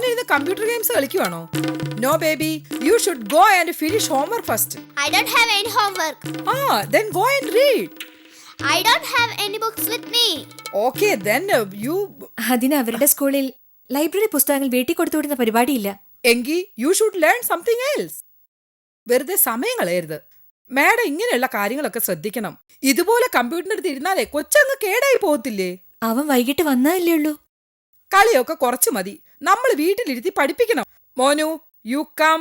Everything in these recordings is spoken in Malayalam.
ഇരുന്ന് കമ്പ്യൂട്ടർ ഗെയിംസ് കളിക്കുവാണോ? No baby, you should go and finish homework first. I don't have any homework. Then go and read. I don't have any books with me. Okay, then you. അതിന് അവരുടെ സ്കൂളിൽ ലൈബ്രറി പുസ്തകങ്ങൾ വീട്ടിൽ കൊടുത്തുവിടുന്ന പരിപാടിയില്ല. എങ്കി you should learn something else. വെറുതെ സമയം കളയരുത്. മാഡം ഇങ്ങനെയുള്ള കാര്യങ്ങളൊക്കെ ശ്രദ്ധിക്കണം. ഇതുപോലെ കമ്പ്യൂട്ടറിനടുത്ത് ഇരുന്നാലേ കൊച്ചങ്ങ് കേടായി പോകത്തില്ലേ? അവൻ വൈകിട്ട് വന്നതല്ലേ ഉള്ളൂ. കളിയൊക്കെ കുറച്ചു മതി. നമ്മൾ വീട്ടിലിരുത്തി പഠിപ്പിക്കണം. Monu, you come.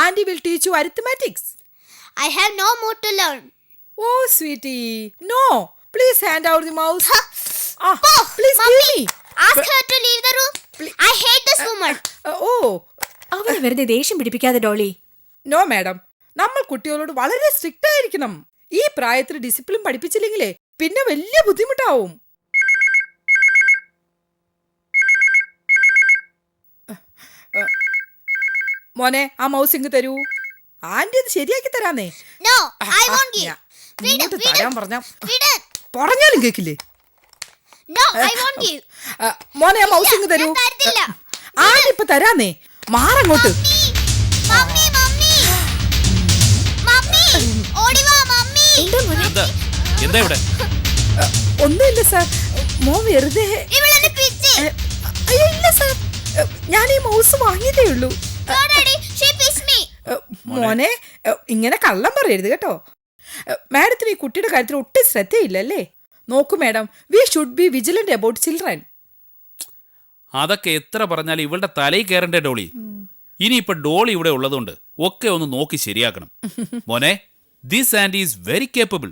Aunty will teach you arithmetic. I have no mood to learn. Oh, sweetie. No. Please hand out the mouse. Please Mommy, give me. ask her to leave the room. I hate this woman. അവനെ വെറുതെ ദേഷ്യം പിടിപ്പിക്കാതെ ഡോളി. നോ മാഡം, നമ്മൾ കുട്ടികളോട് വളരെ സ്ട്രിക്റ്റ് ആയിരിക്കണം. ഈ പ്രായത്തിൽ ഡിസിപ്ലിൻ പഠിപ്പിച്ചില്ലെങ്കിലേ പിന്നെ വലിയ ബുദ്ധിമുട്ടാവും. മോനെ, ആ മൗസ് ഇങ്ങ് തരൂ. ആന്റി അത് ശരിയാക്കി തരാന്നേ. No, I won't give. ഇങ്ങോട്ട് തരാൻ Freedom. കേക്കില്ലേ? No, I won't give. മോനെ, ആ മൗസ് ഇങ്ങ് തരൂ. ഞാൻ തരത്തില്ല. ആന്റി ഇപ്പൊ തരാന്നേ. മാറങ്ങോട്ട്. Mummy, mummy. Mummy, ഓടി വാ മമ്മി. എന്താ ഇവിടെ? ഒന്നുമില്ല സാർ, മോൻ വെറുതെ. ഇവളെന്നെ പിച്ചി. അയ്യോ ഇല്ല സാർ, ഞാൻ ഈ മൗസ് വാങ്ങിയതേ ഉള്ളൂ. No, Daddy, she pissed me. മോനെ, ഇങ്ങനെ കള്ളം പറയരുത് കേട്ടോ. മാഡത്തിന് ഈ കുട്ടിയുടെ കാര്യത്തിൽ ഒട്ടും ശ്രദ്ധയില്ലല്ലേ? നോക്കൂ madam, we should be vigilant about children. അതൊക്കെ എത്ര പറഞ്ഞാലും ഇവളുടെ തലയിൽ കയറണ്ടേ ഡോളി. ഇനിയിപ്പോ ഡോളി ഇവിടെ ഉള്ളതുകൊണ്ട് ഒക്കെ ഒന്ന് നോക്കി ശരിയാക്കണം. മോനെ, this and is very capable.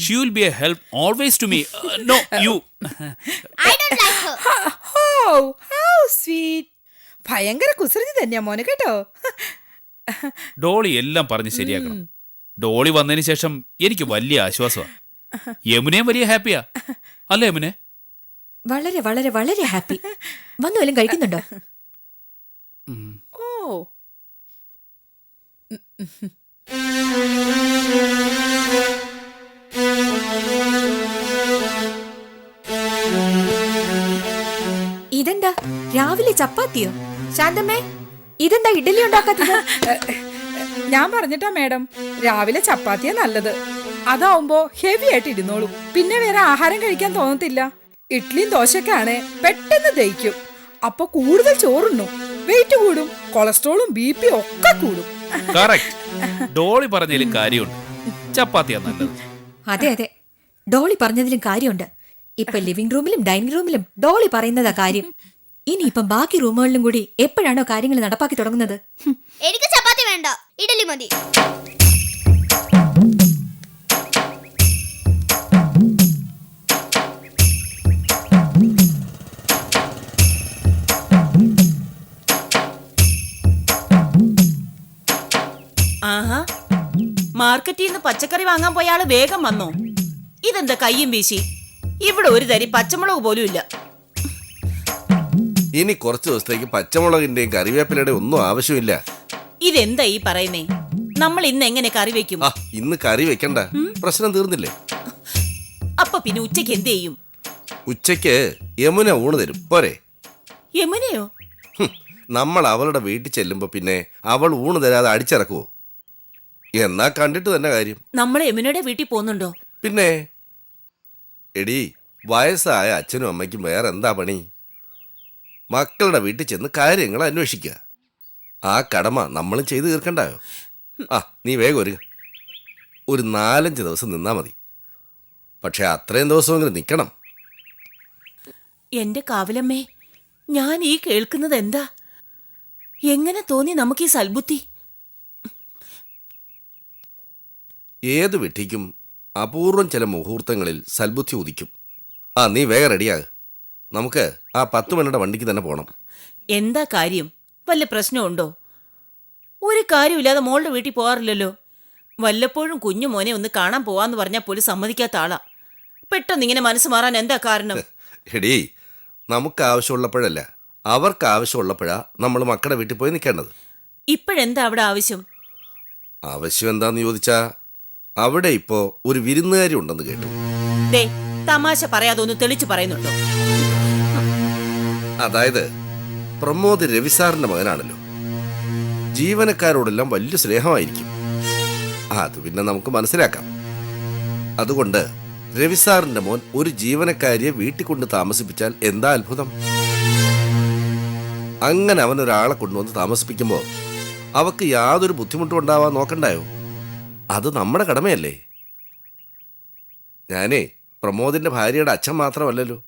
She will be a help always to me. No, you. I don't like her. How sweet. ഭയങ്കര കുസൃതി തന്നെയാ മോനെ കേട്ടോ. ഡോളി എല്ലാം പറഞ്ഞ് ശരിയാക്കണം. ഡോളി വന്നതിന് ശേഷം എനിക്ക് വലിയ ആശ്വാസമാണ്. യമുനയും വലിയ ഹാപ്പിയാ അല്ലേ യമുനെ? വളരെ വളരെ വളരെ ഹാപ്പി. വന്നു വല്ലതും കഴിക്കുന്നുണ്ടോ? ഓ, ഇതെന്താ രാവിലെ ചപ്പാത്തിയോ? ശാന്തമ്മേ, ഇതെന്താ ഇഡലി ഉണ്ടാക്കാത്തത്? ഞാൻ പറഞ്ഞിട്ടാ മാഡം, രാവിലെ ചപ്പാത്തിയാ നല്ലത്. അതാവുമ്പോ ഹെവി ആയിട്ട് ഇരുന്നോളൂ. പിന്നെ വേറെ ആഹാരം കഴിക്കാൻ തോന്നത്തില്ല. ഇഡ്ലിയും ദോശക്കാണ് പെട്ടെന്ന് ദഹിക്കും. അപ്പൊ കൂടുതൽ ചോറുണ്ണു, വെയിറ്റ് കൂടും, കൊളസ്ട്രോളും BP ഒക്കെ കൂടും. ഡോളി പറഞ്ഞതിലും കാര്യമുണ്ട്. ചപ്പാത്തിയാ നല്ലത്. അതെ അതെ, ഡോളി പറഞ്ഞതിലും കാര്യമുണ്ട്. ഇപ്പൊ ലിവിംഗ് റൂമിലും ഡൈനിങ് റൂമിലും ഡോളി പറയുന്നതാ കാര്യം. ഇനിയിപ്പം ബാക്കി റൂമുകളിലും കൂടി എപ്പോഴാണോ കാര്യങ്ങൾ നടപ്പാക്കി തുടങ്ങുന്നത്? എനിക്ക് ചപ്പാത്തി വേണ്ട, ഇഡലി മതി. ആഹാ, മാർക്കറ്റിൽ നിന്ന് പച്ചക്കറി വാങ്ങാൻ പോയ ആള് വേഗം വന്നോ? ഇതെന്താ കയ്യും വീശി? ഇവിടെ ഒരു തരി പച്ചമുളക് പോലും ഇല്ല. ഇനി കുറച്ച് ദിവസത്തേക്ക് പച്ചമുളകിന്റെയും കറിവേപ്പിലയുടെ ഒന്നും ആവശ്യമില്ല. ഇതെന്താ ഈ പറയുന്നേ? നമ്മൾ ഇന്ന് എങ്ങനെ കറി വെക്കും? ഇന്ന് കറി വെക്കണ്ട, പ്രശ്നം തീർന്നില്ലേ? അപ്പൊ പിന്നെ ഉച്ചക്ക് എന്ത് ചെയ്യും? ഉച്ചക്ക് യമുന ഊണ് തരും, പോരെ? യമുനയോ? നമ്മൾ അവളുടെ വീട്ടിൽ ചെല്ലുമ്പോ പിന്നെ അവൾ ഊണ് തരാതെ അടിച്ചിറക്കുവോ? എന്നാ കണ്ടിട്ട് തന്നെ കാര്യം. നമ്മൾ യമുനയുടെ വീട്ടിൽ പോകുന്നുണ്ടോ? പിന്നെ എടി, വയസ്സായ അച്ഛനും അമ്മയ്ക്കും വേറെ എന്താ പണി? മക്കളുടെ വീട്ടിൽ ചെന്ന് കാര്യങ്ങൾ അന്വേഷിക്കുക. ആ കടമ നമ്മളും ചെയ്ത് തീർക്കണ്ടായോ? നീ വേഗം ഒരു 4-5 ദിവസം നിന്നാ മതി. പക്ഷെ അത്രയും ദിവസമെങ്കിലും നിൽക്കണം. എന്റെ കാവലമ്മേ, ഞാൻ ഈ കേൾക്കുന്നത് എന്താ? എങ്ങനെ തോന്നി നമുക്ക് ഈ സൽബുദ്ധി? ഏത് വിട്ടിക്കും അപൂർവം ചില മുഹൂർത്തങ്ങളിൽ സൽബുദ്ധി ഉദിക്കും. നീ വേഗം റെഡിയാകുക. നമുക്ക് ആ 10 മണിയുടെ വണ്ടിക്ക് തന്നെ പോകണം. എന്താ കാര്യം? വല്ല പ്രശ്നമുണ്ടോ? ഒരു കാര്യമില്ലാതെ മോളുടെ വീട്ടിൽ പോകാറില്ലല്ലോ. വല്ലപ്പോഴും കുഞ്ഞു മോനെ ഒന്ന് കാണാൻ പോവാന്ന് പറഞ്ഞാൽ പോലും സമ്മതിക്കാത്ത ആളാ. പെട്ടെന്ന് ഇങ്ങനെ മനസ്സ് മാറാൻ എന്താ കാരണം? എടീ, നമുക്ക് ആവശ്യമുള്ളപ്പോഴല്ല, അവർക്ക് ആവശ്യമുള്ളപ്പോഴാ നമ്മൾ മക്കളുടെ വീട്ടിൽ പോയി നിൽക്കേണ്ടത്. ഇപ്പോഴെന്താ അവിടെ ആവശ്യം? ആവശ്യം എന്താന്ന് ചോദിച്ചാ, അവിടെ ഇപ്പോ ഒരു വിരുന്നുകാരി ഉണ്ടെന്ന് കേട്ടു. തമാശ പറയാതെ ഒന്ന് തെളിച്ചു പറയുന്നുണ്ടോ? അതായത് പ്രമോദ് രവിസാറിന്റെ മകനാണല്ലോ. ജീവനക്കാരോടെല്ലാം വലിയ സ്നേഹമായിരിക്കും. അത് പിന്നെ നമുക്ക് മനസ്സിലാക്കാം. അതുകൊണ്ട് രവിസാറിന്റെ മോൻ ഒരു ജീവനക്കാരിയെ വീട്ടിൽ കൊണ്ട് താമസിപ്പിച്ചാൽ എന്താ അത്ഭുതം? അങ്ങനെ അവൻ ഒരാളെ കൊണ്ടുവന്ന് താമസിപ്പിക്കുമ്പോൾ അവക്ക് യാതൊരു ബുദ്ധിമുട്ടും ഉണ്ടാവാൻ നോക്കണ്ടായോ? അത് നമ്മുടെ കടമയല്ലേ? ഞാനേ പ്രമോദിന്റെ ഭാര്യയുടെ അച്ഛൻ മാത്രമല്ലല്ലോ,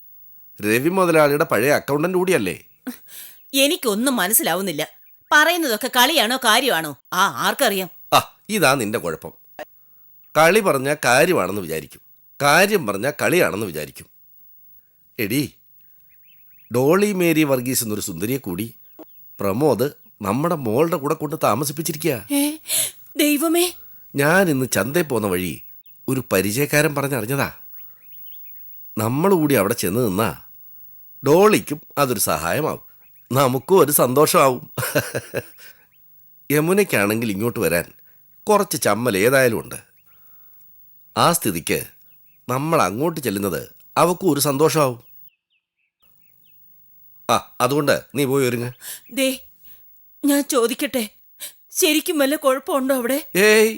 രവി മുതലാളിയുടെ പഴയ അക്കൗണ്ടന്റ് കൂടിയല്ലേ. എനിക്കൊന്നും മനസ്സിലാവുന്നില്ല. പറയുന്നതൊക്കെ കളിയാണോ കാര്യമാണോ? ആർക്കറിയാം. ആ, ഇതാ നിന്റെ കുഴപ്പം. കളി പറഞ്ഞാൽ കാര്യമാണെന്ന് വിചാരിക്കും, കാര്യം പറഞ്ഞാൽ കളിയാണെന്ന് വിചാരിക്കും. എടി, ഡോളി മേരി വർഗീസ് എന്നൊരു സുന്ദരിയെ കൂടി പ്രമോദ് നമ്മുടെ മോളുടെ കൂടെ കൊണ്ട് താമസിപ്പിച്ചിരിക്കുക. ദൈവമേ, ഞാൻ ഇന്ന് ചന്തയിൽ പോകുന്ന വഴി ഒരു പരിചയക്കാരൻ പറഞ്ഞറിഞ്ഞതാ. നമ്മൾ കൂടി അവിടെ ചെന്ന് നിന്നാ ഡോളിക്കും അതൊരു സഹായമാവും, നമുക്കും ഒരു സന്തോഷമാവും. യമുനയ്ക്കാണെങ്കിൽ ഇങ്ങോട്ട് വരാൻ കുറച്ച് ചമ്മൽ ഏതായാലും ഉണ്ട്. ആ സ്ഥിതിക്ക് നമ്മൾ അങ്ങോട്ട് ചെല്ലുന്നത് അവക്കും ഒരു സന്തോഷമാവും. ആ, അതുകൊണ്ട് നീ പോയി ഒരുങ്ങ. ദേ, ഞാൻ ചോദിക്കട്ടെ, ശരിക്കും വല്ല കുഴപ്പമുണ്ടോ അവിടെ? ഏയ്,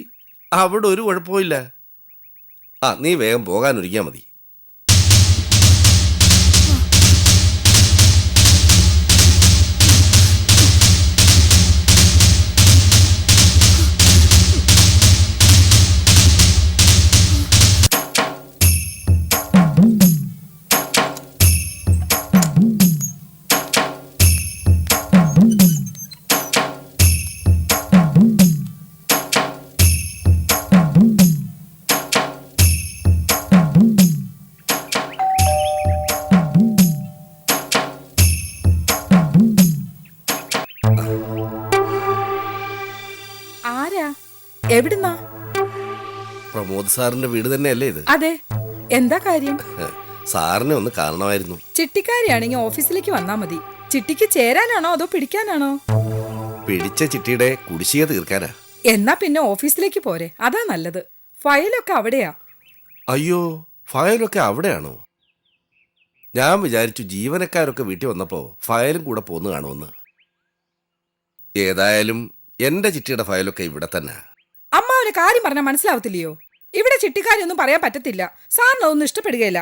അവിടെ ഒരു കുഴപ്പമില്ല. ആ, നീ വേഗം പോകാനൊരുങ്ങിയാൽ മതി. ആരാ? എവിടുന്നാ? പ്രമോദ് സാറിന്റെ വീട് തന്നെയല്ലേ ഇത്? അതെ. എന്താ കാര്യം? സാറിനെ ഒന്ന് കാണണമായിരുന്നു. ചിട്ടിക്കാരിയാണെങ്കിൽ ഓഫീസിലേക്ക് വന്നാ മതി. ചിട്ടിക്ക് ചേരാനാണോ അതോ പിടിക്കാനാണോ? പിടിച്ച ചിട്ടിയുടെ കുടിശ്ശിക തീർക്കാനാ. എന്നാ പിന്നെ ഓഫീസിലേക്ക് പോരെ, അതാ നല്ലത്. ഫയലൊക്കെ അവിടെയാ. അയ്യോ, ഫയലൊക്കെ അവിടെയാണോ? ഞാൻ വിചാരിച്ചു ജീവനക്കാരൊക്കെ വീട്ടിൽ വന്നപ്പോൾ ഫയലും കൂടെ പോന്നു കാണുമെന്ന്. ഏതായാലും എന്റെ ചിട്ടിയുടെ ഫയലൊക്കെ ഇവിടെ തന്നെ. അമ്മാവന് കാര്യം പറഞ്ഞാൽ മനസ്സിലാവത്തില്ലയോ? ഇവിടെ ചിട്ടിക്കാരൊന്നും പറയാൻ പറ്റത്തില്ല. സാറിന് അതൊന്നും ഇഷ്ടപ്പെടുകയില്ല.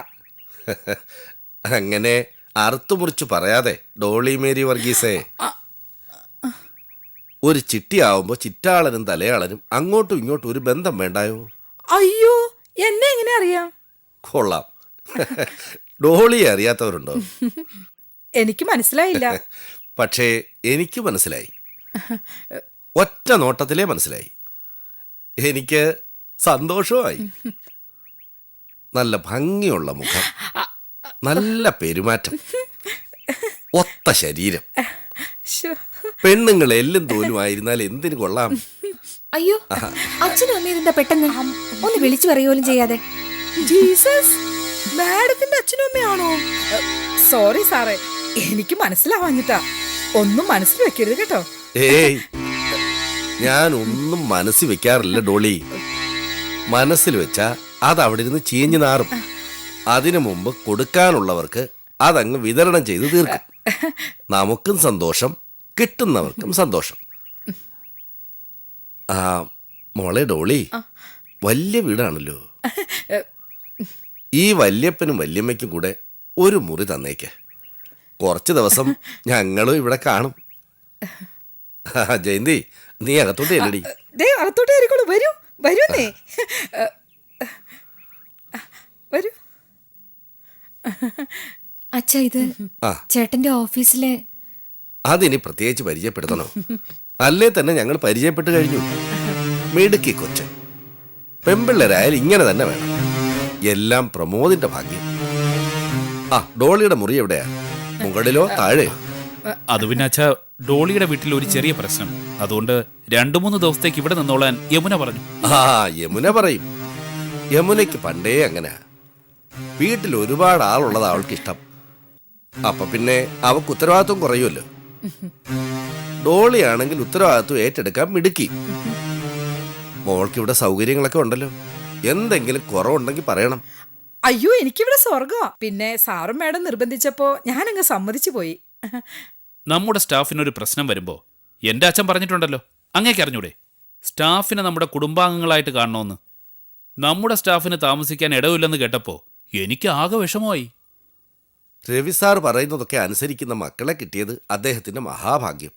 അങ്ങനെ അറുത്തുമുറിച്ചു പറയാതെ ഡോളി മേരി വർഗീസേ. ഒരു ചിട്ടിയാവുമ്പോ ചിറ്റാളനും തലയാളനും അങ്ങോട്ടും ഇങ്ങോട്ടും ഒരു ബന്ധം വേണ്ടായോ? അയ്യോ, എന്നെ എങ്ങനെ അറിയാം? കൊള്ളാം. ഡോളിയെ അറിയാത്തവരുണ്ടോ? എനിക്ക് മനസ്സിലായില്ല. പക്ഷേ എനിക്ക് മനസ്സിലായി. ഒറ്റ നോട്ടത്തിലേ മനസ്സിലായി. എനിക്ക് സന്തോഷമായി. നല്ല ഭംഗിയുള്ള മുഖം, നല്ല പെരുമാറ്റം, ഒത്ത ശരീരം. ശ്ശോ. പെണ്ണുങ്ങൾ എല്ലും തോലുമായിരുന്നാൽ എന്തിനു കൊള്ളാം? അയ്യോ, അച്ഛനും അമ്മയും എന്താ പെട്ടെന്ന് ഒന്ന് വിളിച്ചു പറയുകയും ചെയ്യാതെ? ജീസസ്, മാഡത്തിന്റെ അച്ഛനും അമ്മയാണോ? സോറി സാറേ, എനിക്ക് മനസ്സിലാവാഞ്ഞിട്ടാ. ഒന്നും മനസ്സിൽ വെക്കരുത് കേട്ടോ. ഏയ്, ഞാൻ ഒന്നും മനസ്സിൽ വെക്കാറില്ല ഡോളി. മനസ്സിൽ വെച്ചാ അത് അവിടെ ഇരുന്ന് ചീഞ്ഞു നാറും. അതിനു മുമ്പ് കൊടുക്കാനുള്ളവർക്ക് അതങ്ങ് വിതരണം ചെയ്ത് തീർക്കും. നമുക്കും സന്തോഷം, കിട്ടുന്നവർക്കും സന്തോഷം. ആ മോളെ ഡോളി, വലിയ വീടാണല്ലോ. ഈ വല്യപ്പനും വല്യമ്മയ്ക്കും കൂടെ ഒരു മുറി തന്നേക്ക്. കുറച്ച് ദിവസം ഞങ്ങളും ഇവിടെ കാണും. ജയന്തി, നീ അകത്തോട്ട് ചെല്ലടി. ദേ അകത്തോട്ട് കയറിക്കോളൂ. വരൂ വരൂന്നേ. വരൂ. അച്ഛാ, ഇത് ആ, ചേട്ടന്റെ ഓഫീസിലെ. അതിനി പ്രത്യേകിച്ച് പരിചയപ്പെടുത്തണോ? അല്ലേ തന്നെ ഞങ്ങൾ പരിചയപ്പെട്ട് കഴിഞ്ഞു. മിടുക്കി കൊച്ച്. പെമ്പിള്ളേരായാലും ഇങ്ങനെ തന്നെ വേണം. എല്ലാം പ്രമോദിന്റെ ഭാഗ്യം. ആ, ഡോളിയുടെ മുറി എവിടെയാ? മുകളിലോ താഴെയോ? അത് പിന്നെ അച്ഛാ, ഡോളിയുടെ വീട്ടിൽ ഒരു ചെറിയ പ്രശ്നം. അതുകൊണ്ട് 2-3 ദിവസത്തേക്ക് ഇവിടെ നിന്നോളാൻ യമുന പറഞ്ഞു. ആ, യമുന പറയും. യമുനയ്ക്ക് പണ്ടേ അങ്ങനെ. വീട്ടിൽ ഒരുപാട് ആളുള്ളത് അവൾക്ക് ഇഷ്ടം. അപ്പൊ പിന്നെ അവക്ക് ഉത്തരവാദിത്വം കുറയുമല്ലോ. ഡോളിയാണെങ്കിൽ ഉത്തരവാദിത്വം ഏറ്റെടുക്കാൻ മിടുക്കി. മോൾക്ക് ഇവിടെ സൗകര്യങ്ങളൊക്കെ ഉണ്ടല്ലോ. എന്തെങ്കിലും കുറവുണ്ടെങ്കിൽ പറയണം. അയ്യോ, എനിക്കിവിടെ സ്വർഗമാ. പിന്നെ സാറും മാഡം നിർബന്ധിച്ചപ്പോ ഞാനങ്ങ് സമ്മതിച്ചു പോയി. നമ്മുടെ സ്റ്റാഫിനൊരു പ്രശ്നം വരുമ്പോൾ എൻ്റെ അച്ഛൻ പറഞ്ഞിട്ടുണ്ടല്ലോ, അങ്ങേക്ക് അറിഞ്ഞൂടെ, സ്റ്റാഫിനെ നമ്മുടെ കുടുംബാംഗങ്ങളായിട്ട് കാണണമെന്ന്. നമ്മുടെ സ്റ്റാഫിന് താമസിക്കാൻ ഇടവില്ലെന്ന് കേട്ടപ്പോൾ എനിക്ക് ആകെ വിഷമമായി. രവി സാർ പറയുന്നതൊക്കെ അനുസരിക്കുന്ന മക്കളെ കിട്ടിയത് അദ്ദേഹത്തിൻ്റെ മഹാഭാഗ്യം.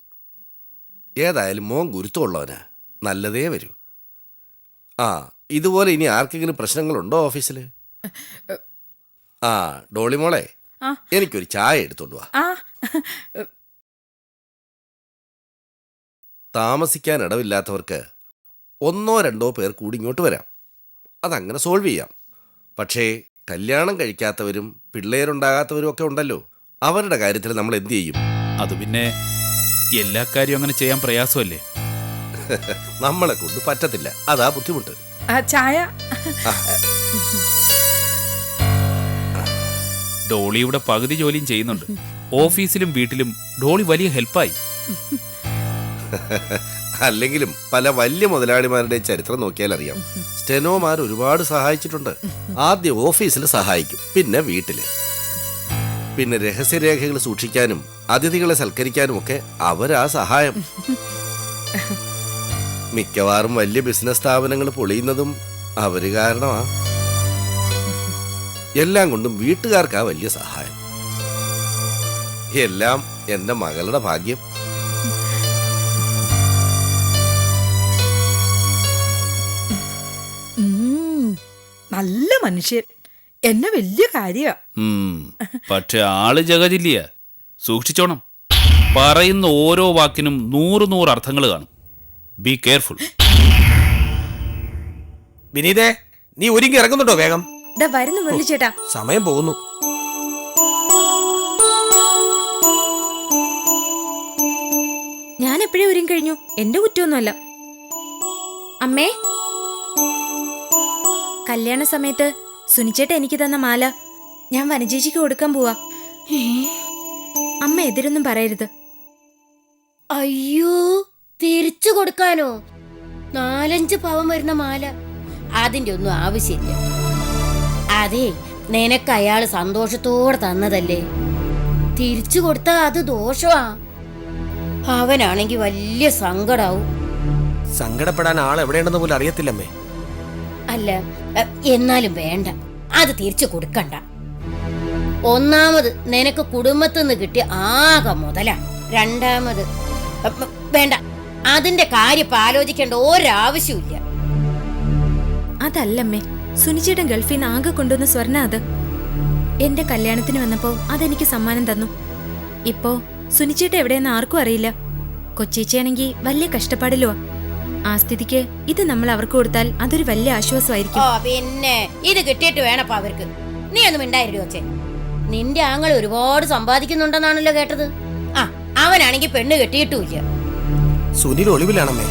ഏതായാലും മോൻ ഗുരുത്വമുള്ളവനാ, നല്ലതേ വരൂ. ആ, ഇതുപോലെ ഇനി ആർക്കെങ്കിലും പ്രശ്നങ്ങളുണ്ടോ ഓഫീസിൽ? ആ, ഡോളി മോളെ, ആ. എനിക്കൊരു ചായ എടുത്തോണ്ട് വാ. ആ താമസിക്കാൻ ഇടവില്ലാത്തവർക്ക് 1-2 പേർ കൂടി ഇങ്ങോട്ട് വരാം, അതങ്ങനെ സോൾവ് ചെയ്യാം. പക്ഷേ കല്യാണം കഴിക്കാത്തവരും പിള്ളേരുണ്ടാകാത്തവരും ഒക്കെ ഉണ്ടല്ലോ, അവരുടെ കാര്യത്തിൽ നമ്മൾ എന്ത് ചെയ്യും? അത് പിന്നെ എല്ലാ കാര്യവും അങ്ങനെ ചെയ്യാൻ പ്രയാസമല്ലേ. നമ്മളെ കൊണ്ട് പറ്റത്തില്ല, അതാ ബുദ്ധിമുട്ട്. ചായ. ഡോളി ഇവിടെ പകുതി ജോലിയും ചെയ്യുന്നുണ്ട്. ഓഫീസിലും വീട്ടിലും ഡോളി വലിയ ഹെൽപ്പായി. അല്ലെങ്കിലും പല വലിയ മുതലാളിമാരുടെ ചരിത്രം നോക്കിയാൽ അറിയാം, സ്റ്റെനോമാർ ഒരുപാട് സഹായിച്ചിട്ടുണ്ട്. ആദ്യം ഓഫീസിൽ സഹായിക്കും, പിന്നെ വീട്ടില്, പിന്നെ രഹസ്യരേഖകൾ സൂക്ഷിക്കാനും അതിഥികളെ സൽക്കരിക്കാനും ഒക്കെ അവരാ സഹായം. മിക്കവാറും വലിയ ബിസിനസ് സ്ഥാപനങ്ങൾ പൊളിയുന്നതും അവര് കാരണമാ. എല്ലാം കൊണ്ടും വീട്ടുകാർക്കാ വലിയ സഹായം. എല്ലാം എന്റെ മകളുടെ ഭാഗ്യം. നല്ല മനുഷ്യൻ, എന്നെ വലിയ കാര്യ. പക്ഷെ ആള് ജഗജില്ലിയ, സൂക്ഷിച്ചോണം. പറയുന്ന ഓരോ വാക്കിനും 100 അർത്ഥങ്ങൾ കാണും. Be careful. വിനീതേ, നീ ഒരുങ്ങി ഇറങ്ങുന്നുണ്ടോ? വേഗം വരുന്നു മുരളി ചേട്ടാ. സമയം പോകുന്നു. ഞാൻ എപ്പോഴേ ഒരുങ്ങി കഴിഞ്ഞു, എന്റെ കുറ്റമൊന്നുമല്ല. അമ്മേ, കല്യാണ സമയത്ത് സുനിച്ചേട്ട എനിക്ക് തന്ന മാല ഞാൻ വനജേച്ചിക്ക് കൊടുക്കാൻ പോവാ. അമ്മ എതിരൊന്നും പറയരുത്. അയ്യോ, തിരിച്ചു കൊടുക്കാനോ? 4-5 പവൻ വരുന്ന മാല, അതിന്റെ ഒന്നും ആവശ്യമില്ല. അതെ, നിനക്ക് അയാള് സന്തോഷത്തോടെ തന്നതല്ലേ, തിരിച്ചു കൊടുത്താ അത് ദോഷമാ. അവനാണെങ്കി വലിയ സങ്കടാവും. സങ്കടപ്പെടാൻ ആൾ എവിടെയുണ്ടെന്ന് പോലും അറിയത്തില്ലമ്മേ. അല്ല, എന്നാലും വേണ്ട, അത് തിരിച്ചു കൊടുക്കണ്ട. ഒന്നാമത് നിനക്ക് കുടുംബത്തിൽ നിന്ന് കിട്ടിയ ആകെ മുതലാ. രണ്ടാമത് വേണ്ട, അതിന്റെ കാര്യം ആലോചിക്കേണ്ട ഒരാവശ്യമില്ല. അതല്ലമ്മേ, സുനിച്ചേട്ടൻ ഗൾഫിൽ നിന്ന് ആകെ കൊണ്ടുവന്ന സ്വർണ്ണ അത്. എന്റെ കല്യാണത്തിന് വന്നപ്പോ അതെനിക്ക് സമ്മാനം തന്നു. ഇപ്പോ സുനിച്ചേട്ട എവിടെയെന്ന് ആർക്കും അറിയില്ല. കൊച്ചേച്ചിയാണെങ്കി വലിയ കഷ്ടപ്പാടിലോ. ആ സ്ഥിതിക്ക് ഇത് നമ്മൾ അവർക്ക് കൊടുത്താൽ അതൊരു വലിയ ആശ്വാസമായിരിക്കും. പിന്നെ ഇത് കിട്ടിയിട്ട് വേണപ്പ അവർക്ക്. നീ ഒന്നും മിണ്ടായിരുന്നു കൊച്ചേ. നിന്റെ ആങ്ങൾ ഒരുപാട് സമ്പാദിക്കുന്നുണ്ടെന്നാണല്ലോ കേട്ടത്. ആ, അവനാണെങ്കി പെണ്ണ് കെട്ടിയിട്ടുമില്ല. സുനിൽ ഒളിവിലാണമ്മേ.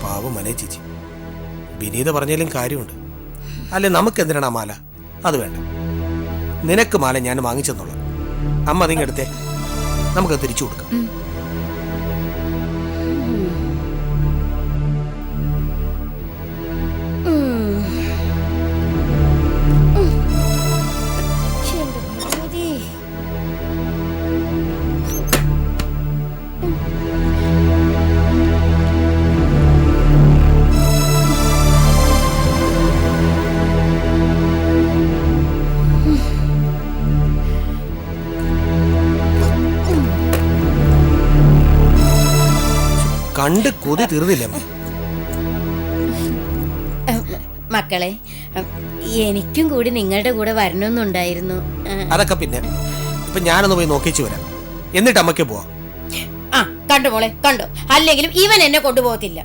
പാവം മനേ ചേച്ചി. വിനീത പറഞ്ഞാലും കാര്യമുണ്ട്. അല്ലെ, നമുക്ക് എന്തിനാണ് ആ മാല? അത് വേണ്ട, നിനക്ക് മാല ഞാൻ വാങ്ങിച്ചെന്നോളാം. അമ്മ അതിങ്ങെടുത്തേ, നമുക്കത് തിരിച്ചു കൊടുക്കാം. കണ്ട് കൊതി തീർന്നില്ല. മക്കളെ, എനിക്കും കൂടി നിങ്ങളുടെ കൂടെ വരണമെന്നുണ്ടായിരുന്നു. അതൊക്കെ പിന്നെ, ഇപ്പൊ ഞാനൊന്ന് പോയി നോക്കിച്ചു വരാം, എന്നിട്ട് അമ്മയ്ക്ക് പോവാം. ആ, കണ്ടു മോളെ, കണ്ടു. അല്ലെങ്കിലും ഇവൻ എന്നെ കൊണ്ടുപോകത്തില്ല.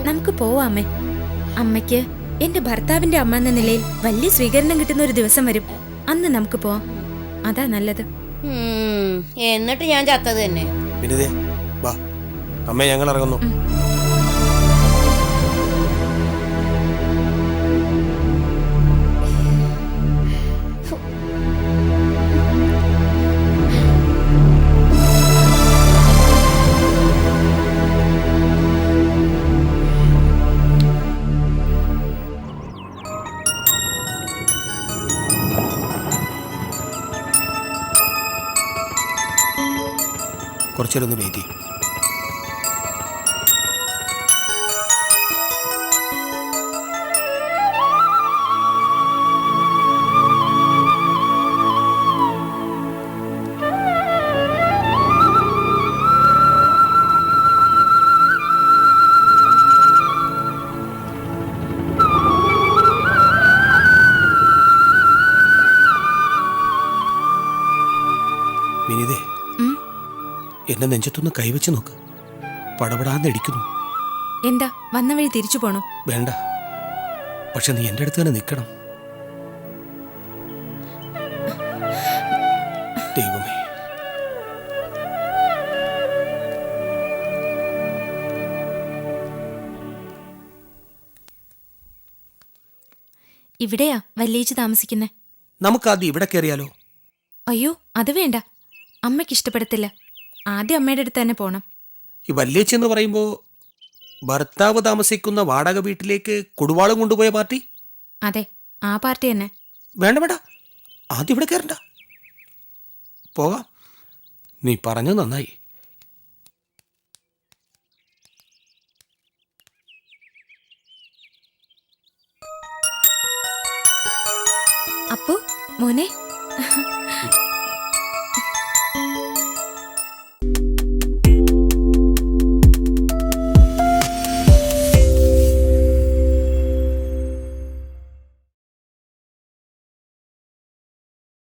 നമുക്ക് പോവാമേ. അമ്മയ്ക്ക് എന്റെ ഭർത്താവിന്റെ അമ്മ എന്ന നിലയിൽ വലിയ സ്വീകരണം കിട്ടുന്ന ഒരു ദിവസം വരും. അന്ന് നമുക്ക് പോവാം, അതാ നല്ലത്. എന്നിട്ട് ഞാൻ ചത്തത് തന്നെ. വിനിതേ, വാ, അമ്മേ, ഞങ്ങൾ ഇറങ്ങുന്നു. കുറച്ചേരൊന്ന് വെയിറ്റ് ചെയ്യും. വിനീതേ, എന്നെ നെഞ്ചത്തൊന്ന് കൈവച്ച് നോക്ക്. പടപടാന്നിടിക്കുന്നു. എന്താ വന്ന വഴി തിരിച്ചു പോണോ? വേണ്ട, പക്ഷെ നീ എൻ്റെ അടുത്ത് തന്നെ നിൽക്കണം. ദൈവമേ, ഇവിടെയാ വല്യേച്ചി താമസിക്കുന്നെ. നമുക്കാദ്യം ഇവിടെ കയറിയാലോ? അയ്യോ അത് വേണ്ട, അമ്മയ്ക്ക് ഇഷ്ടപ്പെടത്തില്ല. ആദ്യം അമ്മയുടെ അടുത്ത് തന്നെ പോണം. ഈ വല്യേച്ചി എന്ന് പറയുമ്പോൾ ഭർത്താവ് താമസിക്കുന്ന വാടക വീട്ടിലേക്ക് കൊടുവാളും കൊണ്ടുപോയ പാർട്ടി? അതെ, ആ പാർട്ടി തന്നെ. വേണ്ട വേണ്ട, ആദ്യം ഇവിടെ കയറണ്ട. പോകാം, നീ പറഞ്ഞത് നന്നായി. അപ്പു മോനെ,